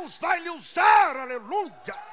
Deus vai lhe usar, aleluia.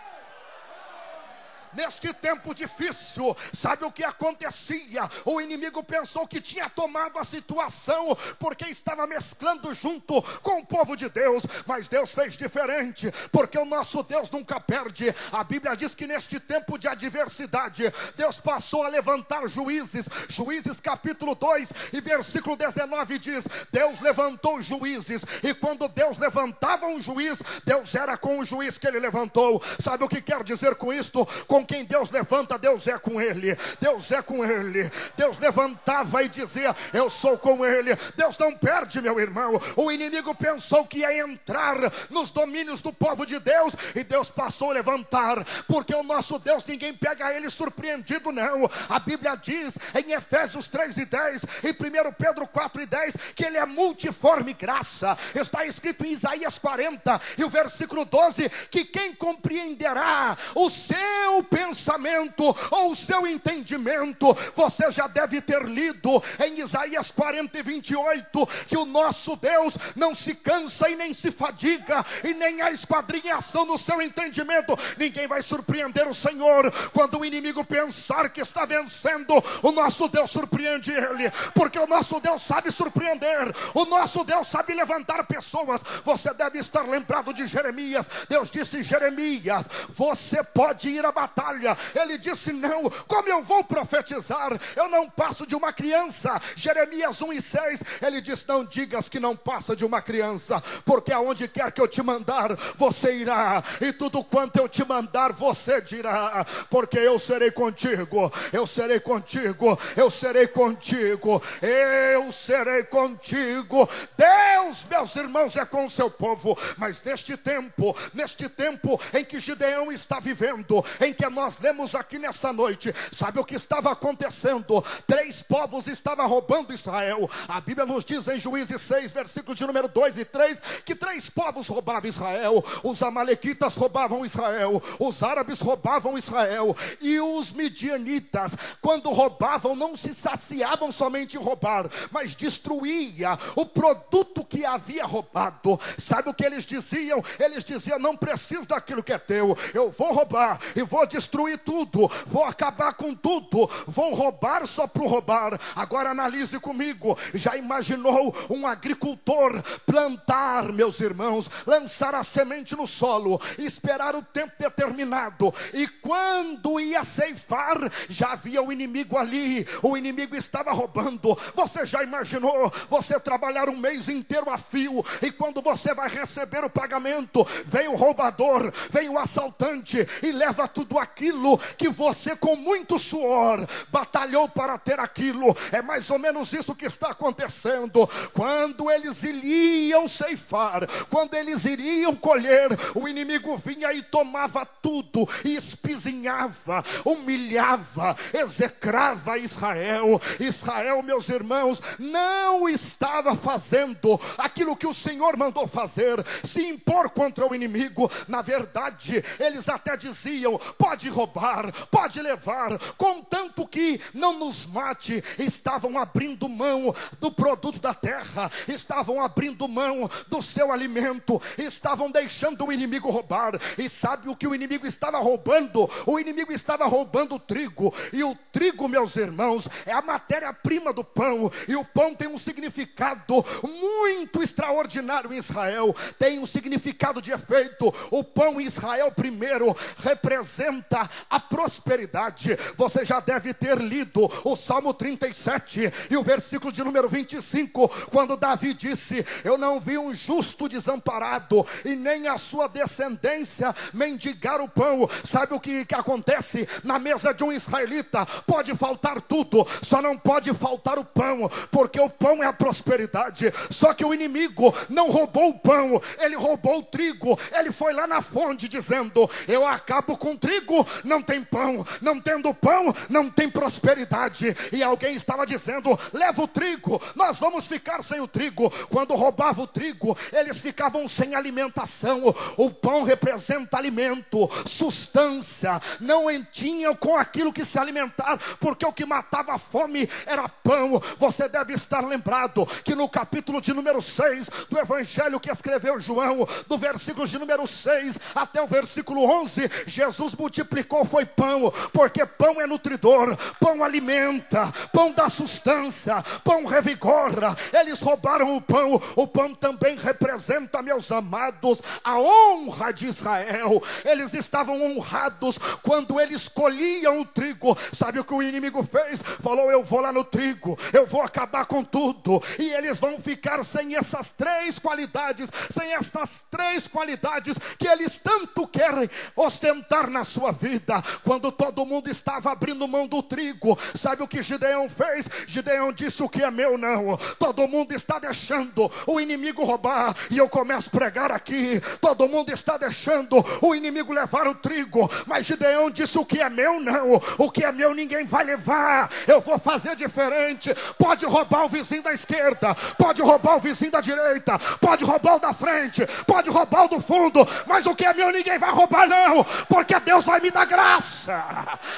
Neste tempo difícil, sabe o que acontecia? O inimigo pensou que tinha tomado a situação, porque estava mesclando junto com o povo de Deus. Mas Deus fez diferente, porque o nosso Deus nunca perde. A Bíblia diz que neste tempo de adversidade, Deus passou a levantar juízes. Juízes capítulo 2 e versículo 19 diz: Deus levantou juízes. E quando Deus levantava um juiz, Deus era com o juiz que ele levantou. Sabe o que quer dizer com isto? Com quem Deus levanta, Deus é com ele. Deus é com ele. Deus levantava e dizia: eu sou com ele. Deus não perde, meu irmão. O inimigo pensou que ia entrar nos domínios do povo de Deus, e Deus passou a levantar, porque o nosso Deus, ninguém pega ele surpreendido, não. A Bíblia diz em Efésios 3:10 e 1 Pedro 4:10 que ele é multiforme graça. Está escrito em Isaías 40 e o versículo 12 que quem compreenderá o seu pensamento ou o seu entendimento. Você já deve ter lido em Isaías 40 e 28 que o nosso Deus não se cansa e nem se fadiga, e nem há esquadrinhação no seu entendimento. Ninguém vai surpreender o Senhor. Quando o inimigo pensar que está vencendo, o nosso Deus surpreende ele, porque o nosso Deus sabe surpreender. O nosso Deus sabe levantar pessoas. Você deve estar lembrado de Jeremias. Deus disse: Jeremias, você pode ir à batalha. Ele disse: não, como eu vou profetizar? Eu não passo de uma criança. Jeremias 1:6, ele diz: não digas que não passa de uma criança, porque aonde quer que eu te mandar, você irá, e tudo quanto eu te mandar, você dirá, porque eu serei contigo, eu serei contigo, eu serei contigo, eu serei contigo. Deus, meus irmãos, é com o seu povo. Mas neste tempo em que Gideão está vivendo, em que nós lemos aqui nesta noite, sabe o que estava acontecendo? 3 povos estavam roubando Israel. A Bíblia nos diz em Juízes 6, versículos de número 2 e 3, que 3 povos roubavam Israel. Os amalequitas roubavam Israel, os árabes roubavam Israel, e os midianitas, quando roubavam, não se saciavam somente em roubar, mas destruía o produto que havia roubado. Sabe o que eles diziam? Eles diziam: não preciso daquilo que é teu, eu vou roubar e vou destruir tudo, vou acabar com tudo, vou roubar só para roubar. Agora analise comigo. Já imaginou um agricultor plantar, meus irmãos, lançar a semente no solo, esperar o tempo determinado, e quando ia ceifar, já havia o inimigo ali, o inimigo estava roubando. Você já imaginou você trabalhar um mês inteiro a fio, e quando você vai receber o pagamento, vem o roubador, vem o assaltante e leva tudo aquilo que você com muito suor batalhou para ter aquilo. É mais ou menos isso que está acontecendo. Quando eles iriam ceifar, quando eles iriam colher, o inimigo vinha e tomava tudo, e espizinhava, humilhava, execrava Israel. Israel, meus irmãos, não estava fazendo aquilo que o Senhor mandou fazer, se impor contra o inimigo. Na verdade, eles até diziam: pode roubar, pode levar, contanto que não nos mate. Estavam abrindo mão do produto da terra, estavam abrindo mão do seu alimento, estavam deixando o inimigo roubar. E sabe o que o inimigo estava roubando? O inimigo estava roubando o trigo, e o trigo, meus irmãos, é a matéria-prima do pão, e o pão tem um significado muito extraordinário em Israel, tem um significado de efeito. O pão em Israel, primeiro, representa a prosperidade. Você já deve ter lido o Salmo 37 e o versículo de número 25, quando Davi disse: eu não vi um justo desamparado, e nem a sua descendência mendigar o pão. Sabe o que acontece na mesa de um israelita? Pode faltar tudo, só não pode faltar o pão, porque o pão é a prosperidade. Só que o inimigo não roubou o pão, ele roubou o trigo. Ele foi lá na fonte dizendo: eu acabo com o trigo trigo, não tem pão. Não tendo pão, não tem prosperidade. E alguém estava dizendo: leva o trigo, nós vamos ficar sem o trigo. Quando roubava o trigo, eles ficavam sem alimentação. O pão representa alimento, sustância. Não tinham com aquilo que se alimentar, porque o que matava a fome era pão. Você deve estar lembrado que no capítulo de número 6 do evangelho que escreveu João, do versículo de número 6 até o versículo 11, Jesus multiplicou foi pão, porque pão é nutridor, pão alimenta, pão dá sustância, pão revigora. Eles roubaram o pão também representa, meus amados, a honra de Israel. Eles estavam honrados quando eles colhiam o trigo. Sabe o que o inimigo fez? Falou: eu vou lá no trigo, eu vou acabar com tudo, e eles vão ficar sem essas três qualidades, que eles tanto querem ostentar na sua vida. Quando todo mundo estava abrindo mão do trigo, sabe o que Gideão fez? Gideão disse: o que é meu não. Todo mundo está deixando o inimigo roubar, e eu começo a pregar aqui, todo mundo está deixando o inimigo levar o trigo, mas Gideão disse: o que é meu não, o que é meu ninguém vai levar, eu vou fazer diferente. Pode roubar o vizinho da esquerda, pode roubar o vizinho da direita, pode roubar o da frente, pode roubar o do fundo, mas o que é meu ninguém vai roubar não, porque Deus vai me dar graça.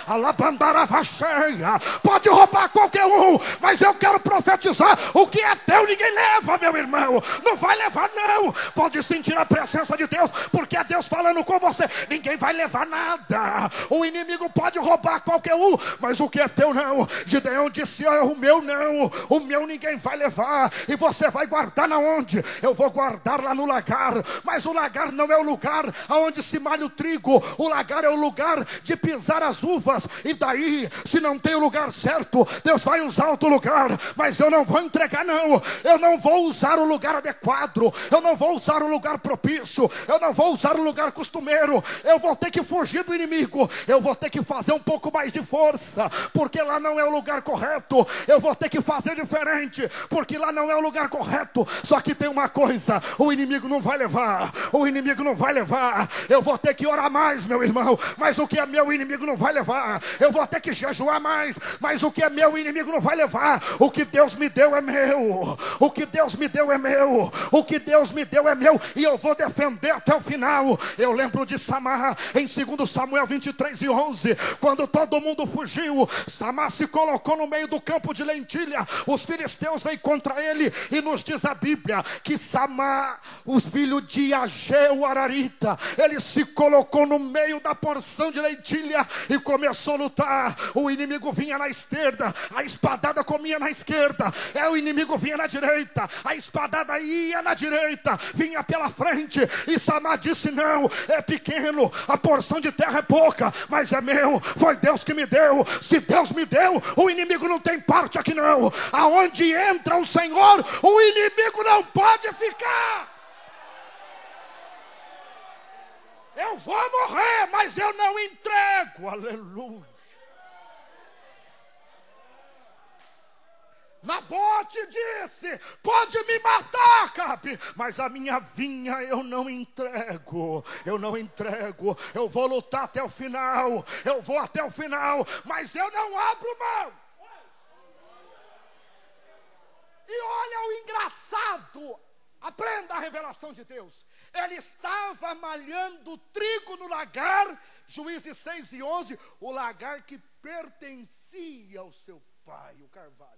Alabandarava cheia. Pode roubar qualquer um, mas eu quero profetizar: o que é teu ninguém leva, meu irmão. Não vai levar não. Pode sentir a presença de Deus, porque é Deus falando com você. Ninguém vai levar nada. O inimigo pode roubar qualquer um, mas o que é teu não. Gideão disse: o meu não, o meu ninguém vai levar. E você vai guardar na onde? Eu vou guardar lá no lagar. Mas o lagar não é o lugar aonde se malha o trigo. O lagar é o lugar de pisar as uvas. E daí, se não tem o lugar certo, Deus vai usar outro lugar. Mas eu não vou entregar não. Eu não vou usar o lugar adequado, eu não vou usar o lugar propício, eu não vou usar o lugar costumeiro. Eu vou ter que fugir do inimigo, eu vou ter que fazer um pouco mais de força, porque lá não é o lugar correto. Eu vou ter que fazer diferente, porque lá não é o lugar correto. Só que tem uma coisa: o inimigo não vai levar, o inimigo não vai levar. Eu vou ter que orar mais, meu irmão, mas o que é meu inimigo não vai levar. Eu vou ter que jejuar mais, mas o que é meu inimigo não vai levar. O que Deus me deu é meu, o que Deus me deu é meu, o que Deus me deu é meu, e eu vou defender até o final. Eu lembro de Samar em 2 Samuel 23:11, quando todo mundo fugiu, Samar se colocou no meio do campo de lentilha. Os filisteus veio contra ele, e nos diz a Bíblia que Samar, os filhos de Ageu Ararita, ele se colocou no meio da porção de lentilha e começou a lutar. O inimigo vinha na esquerda, a espadada comia na esquerda, o inimigo vinha na direita, a espadada ia na direita, vinha pela frente. E Samar disse: não, é pequeno, a porção de terra é pouca, mas é meu, foi Deus que me deu. Se Deus me deu, o inimigo não tem parte aqui não. Aonde entra o Senhor, o inimigo não pode ficar. Eu vou morrer, mas eu não entrego. Aleluia. Nabote disse: pode me matar, Acabe, mas a minha vinha eu não entrego. Eu não entrego. Eu vou lutar até o final, eu vou até o final, mas eu não abro mão. E olha o engraçado, aprenda a revelação de Deus. Ele estava malhando trigo no lagar, Juízes 6:11, o lagar que pertencia ao seu pai, o carvalho.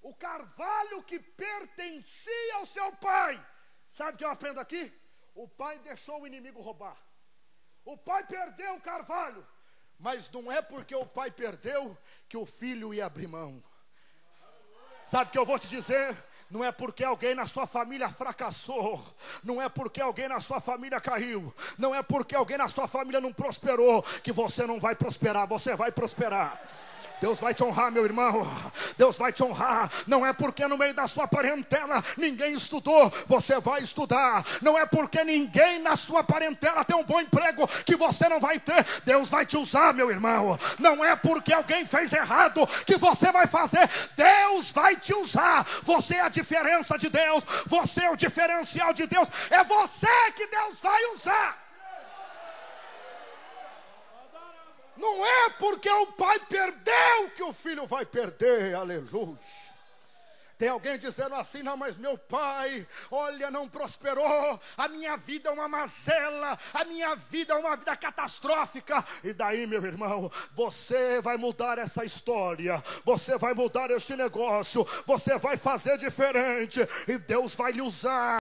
O carvalho que pertencia ao seu pai. Sabe o que eu aprendo aqui? O pai deixou o inimigo roubar. O pai perdeu o carvalho, mas não é porque o pai perdeu que o filho ia abrir mão. Sabe o que eu vou te dizer? Não é porque alguém na sua família fracassou, não é porque alguém na sua família caiu, não é porque alguém na sua família não prosperou, que você não vai prosperar. Você vai prosperar. Deus vai te honrar, meu irmão. Deus vai te honrar. Não é porque no meio da sua parentela ninguém estudou, você vai estudar. Não é porque ninguém na sua parentela tem um bom emprego que você não vai ter. Deus vai te usar, meu irmão. Não é porque alguém fez errado que você vai fazer. Deus vai te usar. Você é a diferença de Deus, você é o diferencial de Deus. É você que Deus vai usar. Não é porque o pai perdeu que o filho vai perder, aleluia. Tem alguém dizendo assim: não, mas meu pai, olha, não prosperou, a minha vida é uma mazela, a minha vida é uma vida catastrófica. E daí, meu irmão, você vai mudar essa história, você vai mudar este negócio, você vai fazer diferente, e Deus vai lhe usar.